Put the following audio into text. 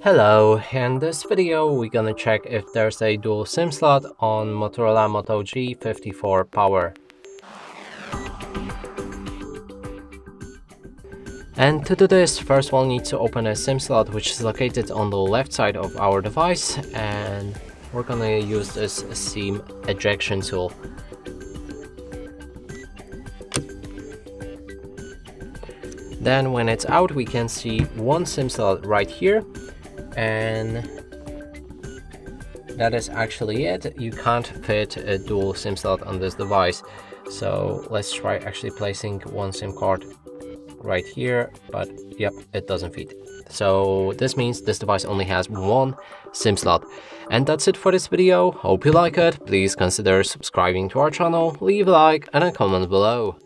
Hello, in this video we're gonna check if there's a dual SIM slot on Motorola Moto G54 Power. And to do this, first we'll need to open a SIM slot which is located on the left side of our device, and we're gonna use this SIM ejection tool. Then when it's out, we can see one SIM slot right here, and that is actually it. You can't fit a dual SIM slot on this device. So let's try actually placing one SIM card right here, but yep, it doesn't fit. So this means this device only has one SIM slot. And that's it for this video. Hope you like it. Please consider subscribing to our channel, leave a like and a comment below.